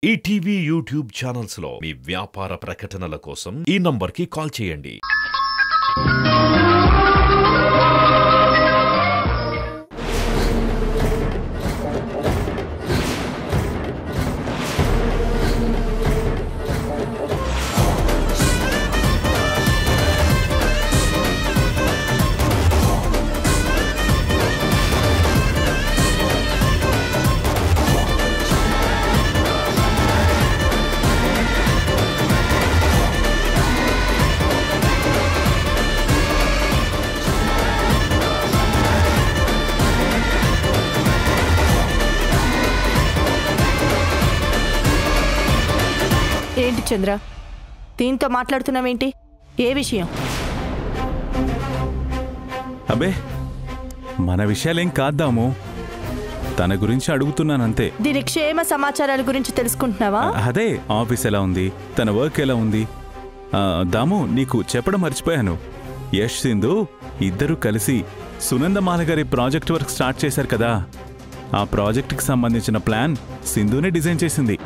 ETV YouTube channels లో మీ వ్యాపార ప్రకటనల కోసం ఈ నంబర్కి కాల్ చేయండి. ఏంటి చంద్ర, దీంతో మాట్లాడుతున్నావేంటి? ఏ విషయం? అబే, మన విషయాలేం కాద్దాము, తన గురించి అడుగుతున్నానంతే. దీని క్షేమ సమాచారాల గురించి తెలుసుకుంటున్నావా? అదే, ఆఫీస్ ఎలా ఉంది, తన వర్క్ ఎలా ఉంది. దాము, నీకు చెప్పడం మర్చిపోయాను. యష్, సింధు ఇద్దరూ కలిసి సునందమాల గారి ప్రాజెక్ట్ వర్క్ స్టార్ట్ చేశారు కదా. ఆ ప్రాజెక్ట్కి సంబంధించిన ప్లాన్ సింధునే డిజైన్ చేసింది.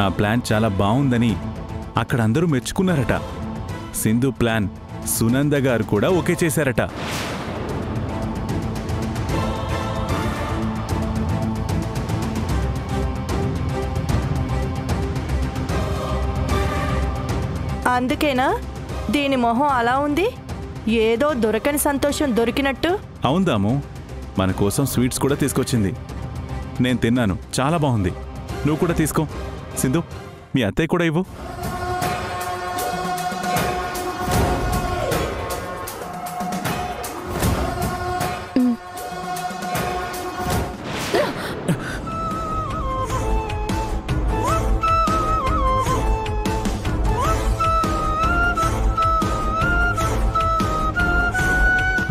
ఆ ప్లాన్ చాలా బాగుందని అక్కడ అందరూ మెచ్చుకున్నారట. సింధు ప్లాన్ సునంద గారు కూడా ఓకే చేశారట. అందుకేనా దీని మొహం అలా ఉంది? ఏదో దొరకని సంతోషం దొరికినట్టు. అవుందాము, మన కోసం స్వీట్స్ కూడా తీసుకొచ్చింది. నేను తిన్నాను, చాలా బాగుంది. నువ్వు కూడా తీసుకో. సింధు, మీ అత్తయ్య కూడా ఇవ్వు.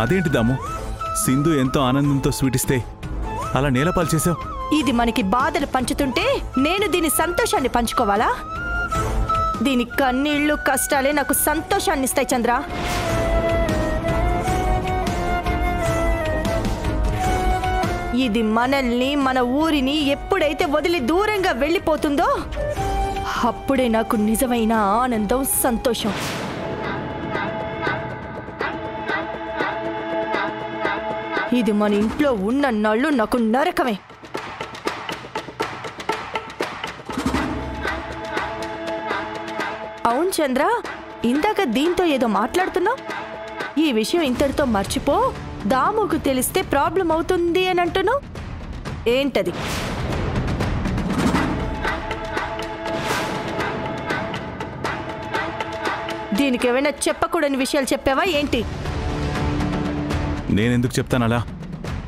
అదేంటి దాము, సింధు ఎంతో ఆనందంతో స్వీట్ ఇస్తే అలా నేలపాలు చేసావు? ఇది మనకి బాధలు పంచుతుంటే నేను దీని సంతోషాన్ని పంచుకోవాలా? దీని కన్నీళ్లు కష్టాలే నాకు సంతోషాన్ని ఇస్తాయి చంద్ర. ఇది మనల్ని, మన ఊరిని ఎప్పుడైతే వదిలి దూరంగా వెళ్ళిపోతుందో అప్పుడే నాకు నిజమైన ఆనందం, సంతోషం. ఇది మన ఇంట్లో ఉన్న నాళ్ళు నాకు నరకమే. అవును చంద్ర, ఇందాక దీంతో ఏదో మాట్లాడుతున్నావు. ఈ విషయం ఇంతటితో మర్చిపో, దాముకు తెలిస్తే ప్రాబ్లం అవుతుంది అని అంటున్నావు. ఏంటది? దీనికి ఏమైనా చెప్పకూడని విషయాలు చెప్పావా ఏంటి? నేనెందుకు చెప్తానలా?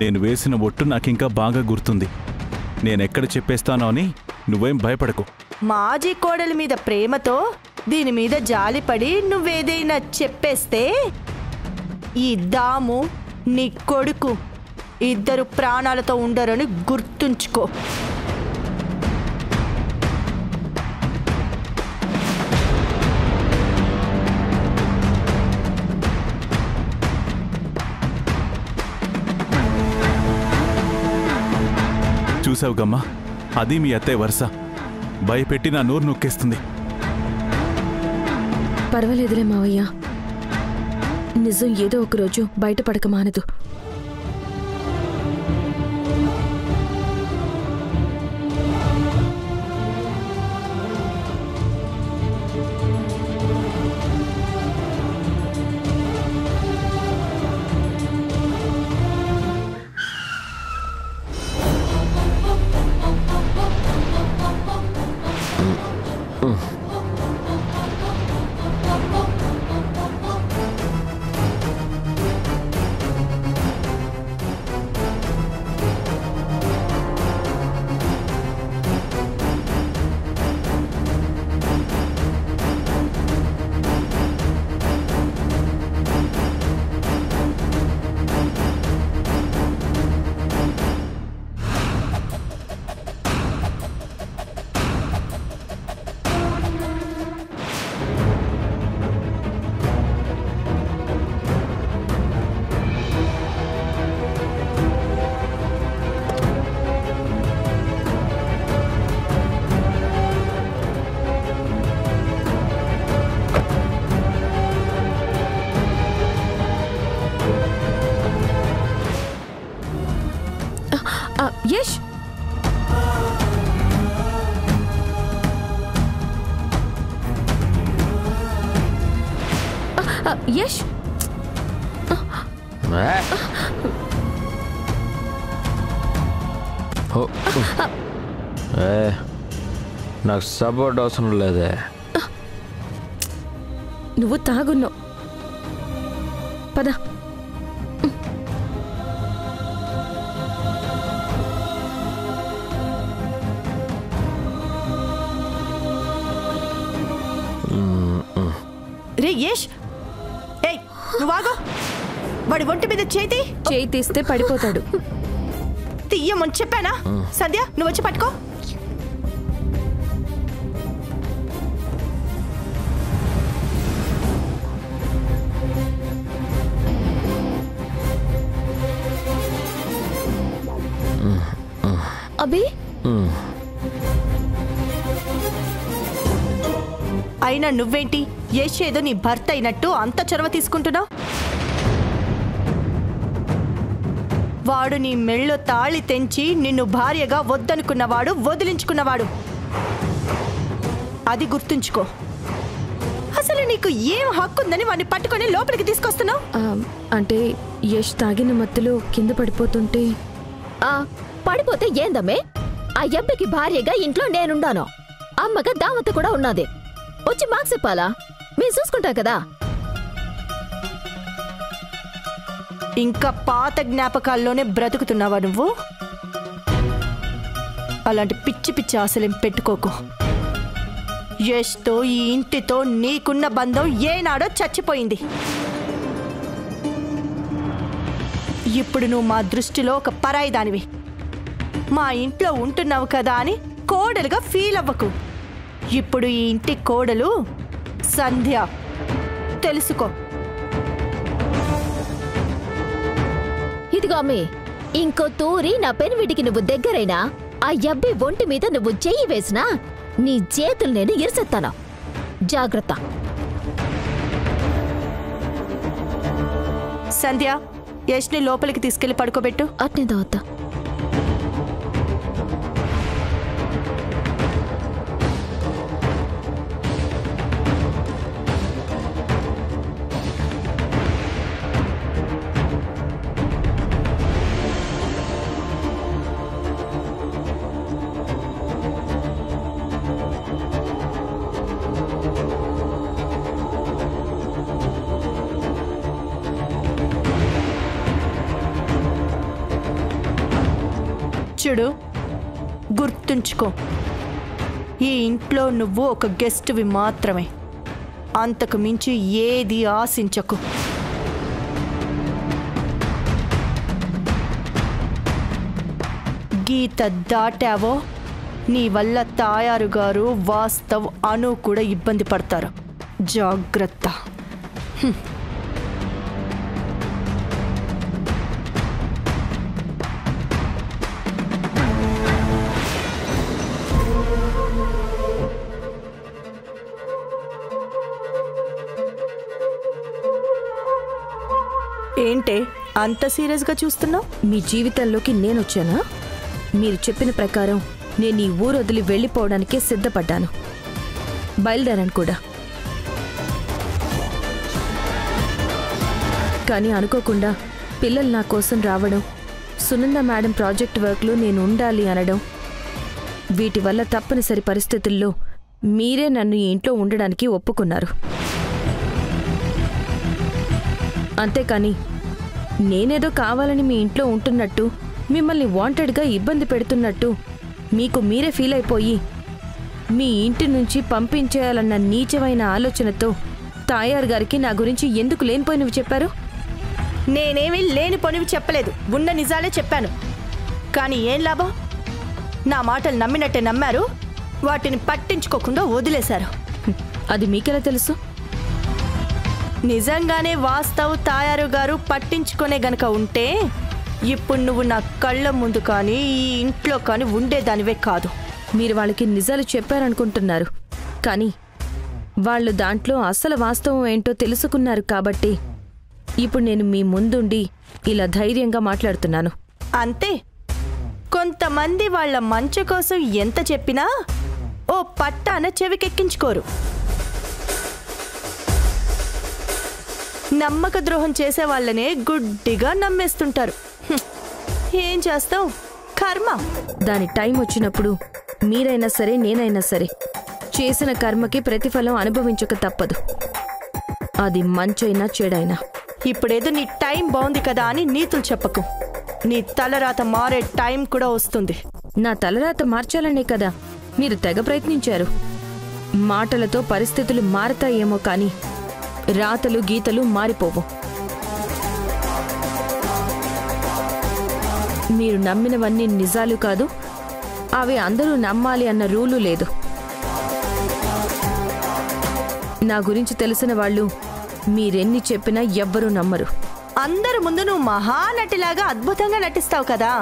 నేను వేసిన ఒట్టు నాకింకా బాగా గుర్తుంది. నేనెక్కడ చెప్పేస్తానో అని నువ్వేం భయపడకు. మాజీ కోడలి మీద ప్రేమతో దీని మీద జాలిపడి నువ్వేదైనా చెప్పేస్తే ఈ దాము, నీ కొడుకు ఇద్దరు ప్రాణాలతో ఉండరని గుర్తుంచుకో. చూసావు గమ్మా, అది మీ అత్తయ్య వరుస. భయపెట్టి నా నోరు నొక్కేస్తుంది. పర్వాలేదులే మావయ్య, నిజం ఏదో ఒకరోజు బయటపడక మానదు. యష్ యష్ నాకు సపోర్ట్ అవసరం లేదే. నువ్వు తాగున్నావు. పద. రే యష్, ఏయ్ నువ్వు ఆగు. వాడి ఒంటి మీద చేయి తీస్తే పడిపోతాడు. తీయమని చెప్పానా? సంధ్య నువ్వు వచ్చి పట్టుకో. అభి అయినా నువ్వేంటి యష్ ఏదో నీ భర్త అయినట్టు అంత చొరవ తీసుకుంటున్నావు? వాడు నీ మెళ్ళో తాళి తెంచి నిన్ను భార్యగా వద్దనుకున్నవాడు, వదిలించుకున్నవాడు. అది గుర్తుంచుకో. అసలు నీకు ఏం హక్కుందని వాడిని పట్టుకొని లోపలికి తీసుకొస్తున్నావు? అంటే యష్ తాగిన మత్తులో కింద పడిపోతుంటే. పడిపోతే ఏందమ్మే? ఆ అబ్బాయికి భార్యగా ఇంట్లో నేనుండాను, అమ్మగా దావత కూడా ఉన్నది. వచ్చి మాకు చెప్పాలా? మేము చూసుకుంటాం కదా. ఇంకా పాత జ్ఞాపకాల్లోనే బ్రతుకుతున్నావా నువ్వు? అలాంటి పిచ్చి పిచ్చి ఆశలేం పెట్టుకోకు. యష్తో ఈ ఇంటితో నీకున్న బంధం ఏనాడో చచ్చిపోయింది. ఇప్పుడు నువ్వు మా దృష్టిలో ఒక పరాయి దానివి. మా ఇంట్లో ఉంటున్నావు కదా అని కోడలుగా ఫీల్ అవ్వకు. ఇప్పుడు ఈ ఇంటి కోడలు సంధ్య, తెలుసుకో. ఇదిగో అమ్మే, ఇంకో తూరి నా పెనివిడికి నువ్వు దగ్గరైనా, ఆ అబ్బి ఒంటి మీద నువ్వు చెయ్యి వేసినా నీ చేతులు నేను ఇరిసెత్తాను. జాగ్రత్త. సంధ్య, యష్ని లోపలికి తీసుకెళ్లి పడుకోబెట్టు. అట్నే దావత్తా. చూడు, గుర్తుంచుకో, ఈ ఇంట్లో నువ్వు ఒక గెస్ట్వి మాత్రమే. అంతకు మించి ఏది ఆశించకు. గీత దాటావో నీ వల్ల తాయారు గారు, వాస్తవ్, అను కూడా ఇబ్బంది పడతారు. జాగ్రత్త. ఏంటే అంత సీరియస్గా చూస్తున్నావు? మీ జీవితంలోకి నేనొచ్చానా? మీరు చెప్పిన ప్రకారం నేను ఈ ఊరు వదిలి వెళ్ళిపోవడానికే సిద్ధపడ్డాను. బయలుదేరాను కూడా. కానీ అనుకోకుండా పిల్లలు నా కోసం రావడం, సునంద మేడం ప్రాజెక్ట్ వర్క్లో నేను ఉండాలి అనడం, వీటి వల్ల తప్పనిసరి పరిస్థితుల్లో మీరే నన్ను ఈ ఇంట్లో ఉండడానికి ఒప్పుకున్నారు. అంతేకాని నేనేదో కావాలని మీ ఇంట్లో ఉంటున్నట్టు, మిమ్మల్ని వాంటెడ్గా ఇబ్బంది పెడుతున్నట్టు మీకు మీరే ఫీల్ అయిపోయి మీ ఇంటి నుంచి పంపించేయాలన్న నీచమైన ఆలోచనతో తాయారు గారికి నా గురించి ఎందుకు లేనిపోయినవి చెప్పారు? నేనేమీ లేనిపోనివి చెప్పలేదు, ఉన్న నిజాలే చెప్పాను. కానీ ఏం లాభం? నా మాటలు నమ్మినట్టే నమ్మారు, వాటిని పట్టించుకోకుండా వదిలేశారు. అది మీకెలా తెలుసు? నిజంగానే వాస్తవ్, తాయారు గారు పట్టించుకునే గనక ఉంటే ఇప్పుడు నువ్వు నా కళ్ళ ముందు కానీ ఈ ఇంట్లో కానీ ఉండేదానివే కాదు. మీరు వాళ్ళకి నిజాలు చెప్పారనుకుంటున్నారు, కానీ వాళ్ళు దాంట్లో అసలు వాస్తవం ఏంటో తెలుసుకున్నారు కాబట్టి ఇప్పుడు నేను మీ ముందుండి ఇలా ధైర్యంగా మాట్లాడుతున్నాను. అంతే. కొంతమంది వాళ్ళ మంచు కోసం ఎంత చెప్పినా ఓ పట్టాన చెవికెక్కించుకోరు. నమ్మక ద్రోహం చేసే వాళ్ళనే గుడ్డిగా నమ్మేస్తుంటారు. ఏం చేస్తావు, కర్మ. దాని టైం వచ్చినప్పుడు మీరైనా సరే నేనైనా సరే చేసిన కర్మకి ప్రతిఫలం అనుభవించక తప్పదు. అది మంచైనా చెడైనా. ఇప్పుడేదో నీ టైం బాగుంది కదా అని నీతులు చెప్పకు. నీ తలరాత మారే టైం కూడా వస్తుంది. నా తలరాత మార్చాలనే కదా మీరు తెగ ప్రయత్నించారు. మాటలతో పరిస్థితులు మారతాయేమో కానీ రాతలు గీతలు మారిపోవు. మీరు నమ్మినవన్నీ నిజాలు కాదు, అవి అందరూ నమ్మాలి అన్న రూలు లేదు. నా గురించి తెలిసిన వాళ్ళు మీరెన్ని చెప్పినా ఎవ్వరూ నమ్మరు. అందరి ముందు నువ్వు మహానటిలాగా అద్భుతంగా నటిస్తావు కదా.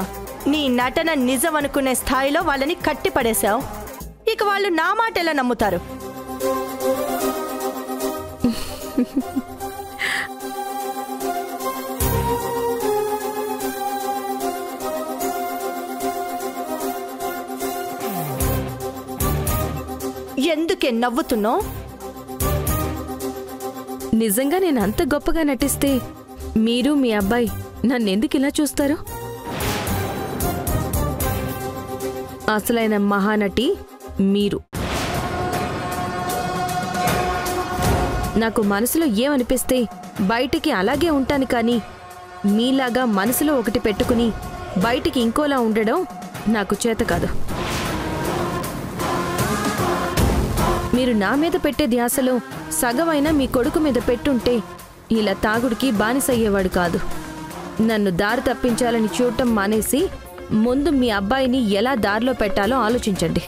నీ నటన నిజం అనుకునే స్థాయిలో వాళ్ళని కట్టిపడేశావు. ఇక వాళ్ళు నా మాట ఎలా నమ్ముతారు? ఎందుకే నవ్వుతున్నావు? నిజంగా నేను అంత గొప్పగా నటిస్తే మీరు మీ అబ్బాయి నన్నెందుకు ఇలా చూస్తారు? అసలైన మహానటి మీరు. నాకు మనసులో ఏమనిపిస్తే బయటికి అలాగే ఉంటాను కానీ మీలాగా మనసులో ఒకటి పెట్టుకుని బయటికి ఇంకోలా ఉండడం నాకు చేత కాదు. మీరు నా మీద పెట్టే ధ్యాసలో సగమైనా మీ కొడుకు మీద పెట్టుంటే ఇలా తాగుడికి బానిసయ్యేవాడు కాదు. నన్ను దారి తప్పించాలని చూడటం మానేసి ముందు మీ అబ్బాయిని ఎలా దారిలో పెట్టాలో ఆలోచించండి.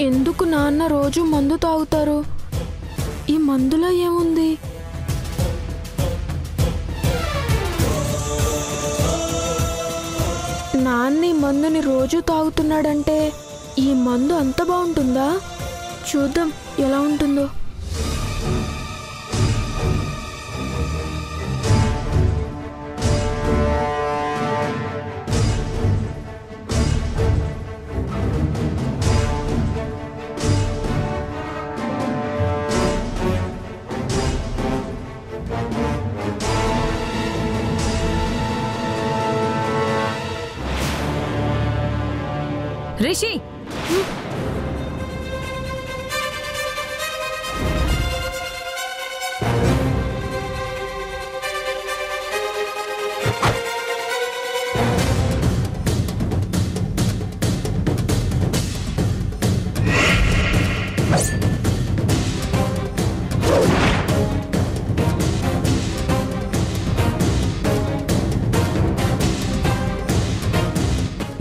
ఎందుకు నాన్న రోజు మందు తాగుతారు? ఈ మందులో ఏముంది? నాన్న ఈ మందుని రోజు తాగుతున్నాడంటే ఈ మందు అంత బాగుంటుందా? చూద్దాం ఎలా ఉంటుందో. రిషి,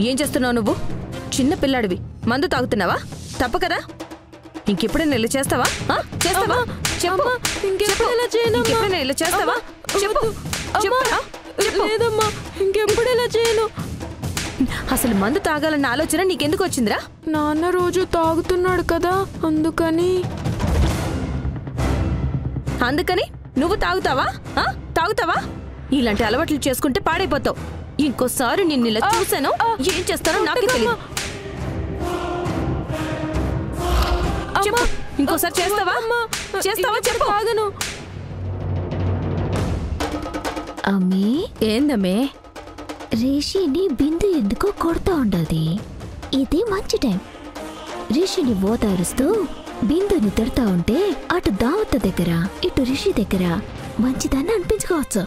ఏం చేస్తున్నావు నువ్వు? చిన్న పిల్లాడివి, మందు తాగుతున్నావా? తప్ప కదా. ఇంకెప్పుడైనా ఇలా చేస్తావా? చేస్తావా? చెప్పు. ఇంకెప్పుడైనా చేయను. ఇంకెప్పుడైనా ఇలా చేస్తావా? చెప్పు. లేదమ్మా, ఇంకెప్పుడైనా చేయను. అసలు మందు తాగాలన్న ఆలోచన నీకెందుకు వచ్చిందిరా? నాన్న రోజు తాగుతున్నాడు కదా, అందుకని. అందుకని నువ్వు తాగుతావా? తాగుతావా? ఇలాంటి అలవాట్లు చేసుకుంటే పాడైపోతావు. ఇంకోసారి నిన్ను ఇలా చూసాను, ఏం చేస్తానో నాకే తెలియదు. చెప్పు ఇంకోసారి చేస్తావా చెప్పు. ఆగను. అమ్మి ఏందమ్మే? రిషిని బిందు ఎందుకో కొడుతూ ఉండదు. ఇది మంచి టైం. రిషిని ఓదారుస్తూ బిందుని తిడతా ఉంటే అటు దావత దగ్గర ఇటు రిషి దగ్గర మంచిదాన్ని అనిపించుకోవచ్చు.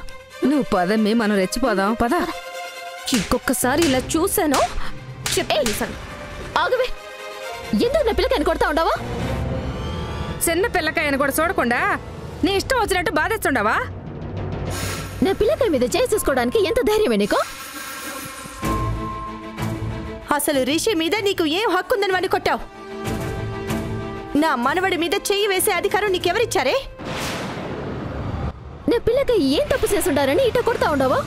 నువ్వు పదమ్మే, మనం రెచ్చిపోదాం పద. ఇంకొకసారి ఇలా చూసాను ఆగవే, ఎందుకు నా పిల్లకాయని కొడతా ఉండవా? చిన్న పిల్లకాయని కూడా చూడకుండా నీ ఇష్టం వచ్చినట్టు బాధేస్తుండవా? నా పిల్లకాయ మీద చేసుకోవడానికి ఎంత ధైర్యమే నీకు? అసలు రిషి మీద నీకు ఏం హక్కు ఉందని వాడిని కొట్టావు? నా మనవడి మీద చెయ్యి వేసే అధికారం నీకెవరిచ్చారే? నా పిల్లకాయ ఏం తప్పు చేసుండారని ఇట కొడతా ఉండవా?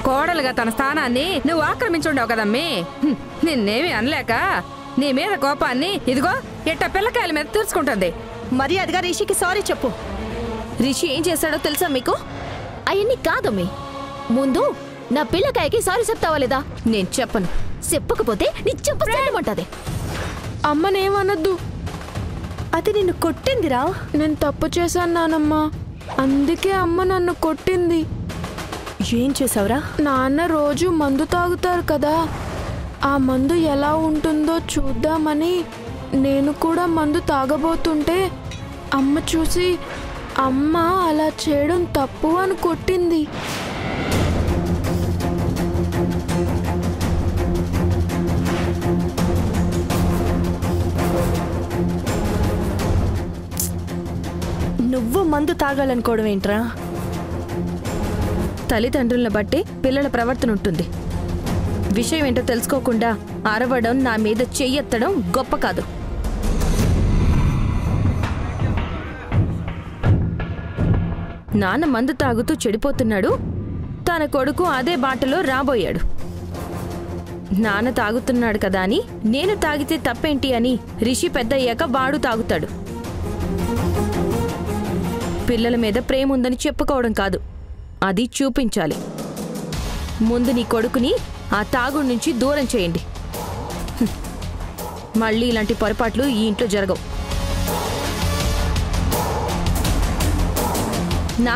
కోడలుగా తన స్థానాన్ని నువ్వు ఆక్రమించుండవు కదమ్మే. నిన్నేమి అనలేక నీ మీద కోపాన్ని ఇదిగో ఇట్ట పిల్లకాయల మీద తీర్చుకుంటుంది. మర్యాదగా రిషికి సారీ చెప్పు. రిషి ఏం చేశాడో తెలుసా మీకు? అవన్నీ కాదమ్మి, ముందు నా పిల్లకాయకి సారీ చెప్తావా లేదా? నేను చెప్పను. చెప్పకపోతే నీ చెప్పమంటది. అమ్మనేమనొద్దు. అది నిన్ను కొట్టిందిరా. నేను తప్పు చేశాను నానమ్మ, అందుకే అమ్మ నన్ను కొట్టింది. ఏం చేసావురా? నాన్న రోజు మందు తాగుతారు కదా, ఆ మందు ఎలా ఉంటుందో చూద్దామని నేను కూడా మందు తాగబోతుంటే అమ్మ చూసి అమ్మ అలా చేయడం తప్పు అని కొట్టింది. నువ్వు మందు తాగాలనుకోవడం ఏంట్రా? తల్లిదండ్రులను బట్టి పిల్లల ప్రవర్తన ఉంటుంది. విషయం ఏంటో తెలుసుకోకుండా అరవడం, నా మీద చెయ్యెత్తడం గొప్ప కాదు. నాన్న మందు తాగుతూ చెడిపోతున్నాడు, తన కొడుకు అదే బాటలో రాబోయాడు. నాన్న తాగుతున్నాడు కదా అని నేను తాగితే తప్పేంటి అని రిషి పెద్దయ్యాక వాడు తాగుతాడు. పిల్లల మీద ప్రేమ ఉందని చెప్పుకోవడం కాదు, అది చూపించాలి. ముందు నీ కొడుకుని ఆ తాగుడు నుంచి దూరం చేయండి. మళ్ళీ ఇలాంటి పొరపాట్లు ఈ ఇంట్లో జరగవు. నా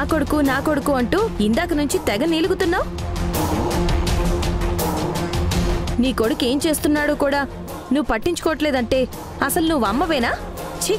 కొడుకు అంటూ ఇందాక నుంచి తెగ నీలుగుతున్నావు. నీ కొడుకు ఏం చేస్తున్నాడో కూడా నువ్వు పట్టించుకోవట్లేదంటే అసలు నువ్వు అమ్మవేనా? ఛీ!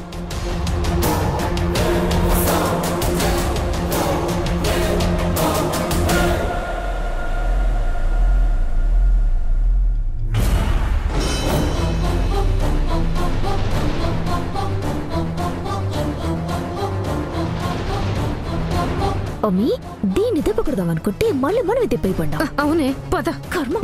అమ్మి, దీన్ని దెబ్బకూడదాం అనుకుంటే మళ్ళీ మనమే దెబ్బైపడ్డా. అవునే, పద. కర్మ.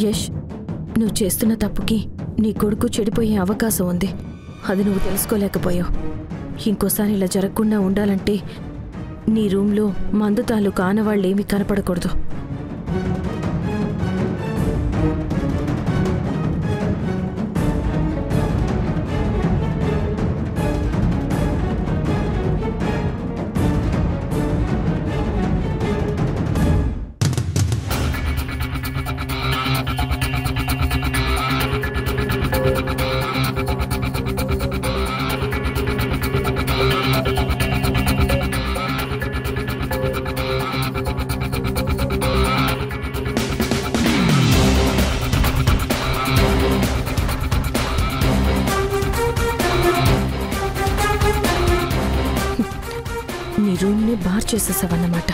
యష్, నువ్వు చేస్తున్న తప్పుకి నీ కొడుకు చెడిపోయే అవకాశం ఉంది. అది నువ్వు తెలుసుకోలేకపోయావు. ఇంకోసారి ఇలా జరగకుండా ఉండాలంటే నీ రూమ్లో మందు తాలూకు ఆనవాళ్ళేమీ కనపడకూడదు. నీ రూమ్ని బార్ చేసేసావన్నమాట.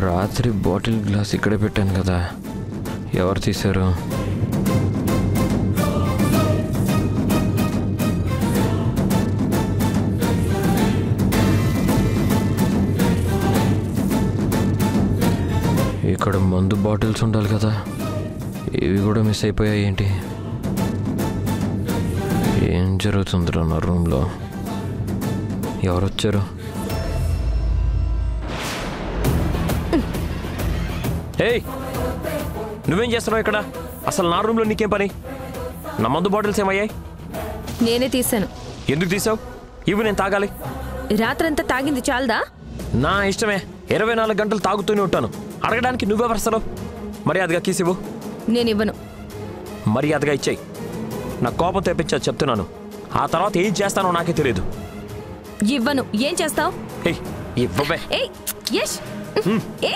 రాత్రి బాటిల్ గ్లాస్ ఇక్కడే పెట్టాను కదా, ఎవరు తీశారు? ఇక్కడ మందు బాటిల్స్ ఉండాలి కదా, ఇవి కూడా మిస్ అయిపోయాయి ఏంటి? ఏం జరుగుతుందిరా నా రూమ్లో? ఎవరు వచ్చారు? ఏయ్, నువ్వేం చేస్తున్నావు ఇక్కడ? అసలు నా రూమ్లో నీకేం పని? నా మందు బాటిల్స్ ఏమయ్యాయి? నేనే తీశాను. ఎందుకు తీసావు? ఇవి నేను తాగాలి. రాత్రంతా తాగింది చాలదా? నా ఇష్టమే, 24 గంటలు తాగుతూనే ఉంటాను. అడగడానికి నువ్వెవరు అసలు? మర్యాదగా కీసివ్వు. నేనివ్వను. మర్యాదగా ఇచ్చేయి. నా కోపం తెప్పించా చెప్తున్నాను. ఆ తర్వాత ఏం చేస్తానో నాకే తెలియదు. ఇవ్వను. ఏం చేస్తావు? ఇవ్వబే. యష్,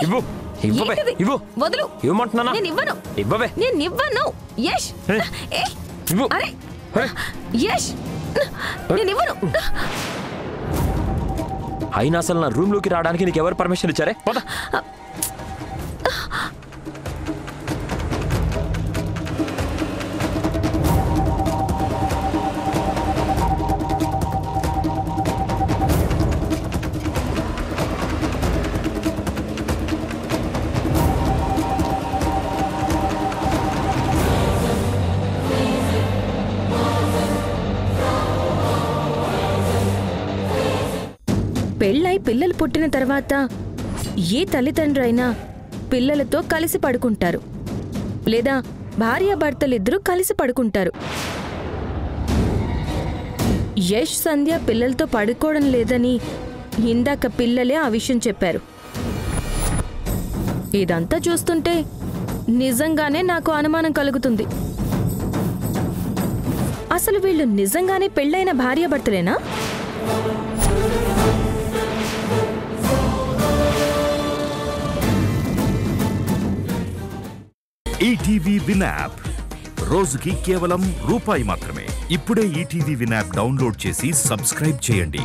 ఇవ్వు. ఇవ్వబే. ఇవ్వు. వదులు. ఇవ్వమంటున్నానా? నేను ఇవ్వను. ఇవ్వబే. నేను ఇవ్వను. యష్, ఇవ్వు. అరే యష్, నేను ఇవ్వను. అయినా అసలు నా రూమ్లోకి రావడానికి నీకు ఎవరు పర్మిషన్ ఇచ్చారే? పద. పెళ్ళై పిల్లలు పుట్టిన తర్వాత ఏ తల్లిదండ్రులైనా పిల్లలతో కలిసి పడుకుంటారు, లేదా భార్యాభర్తలిద్దరూ కలిసి పడుకుంటారు. యష్ సంధ్య పిల్లలతో పడుకోవడం లేదని ఇందాక పిల్లలే ఆ విషయం చెప్పారు. ఇదంతా చూస్తుంటే నిజంగానే నాకు అనుమానం కలుగుతుంది. అసలు వీళ్ళు నిజంగానే పెళ్ళైన భార్యాభర్తలేనా? ఈటీవీ విన్ యాప్ రోజుకి కేవలం రూపాయి మాత్రమే. ఇప్పుడే ఈటీవీ విన్ యాప్ డౌన్లోడ్ చేసి సబ్స్క్రైబ్ చేయండి.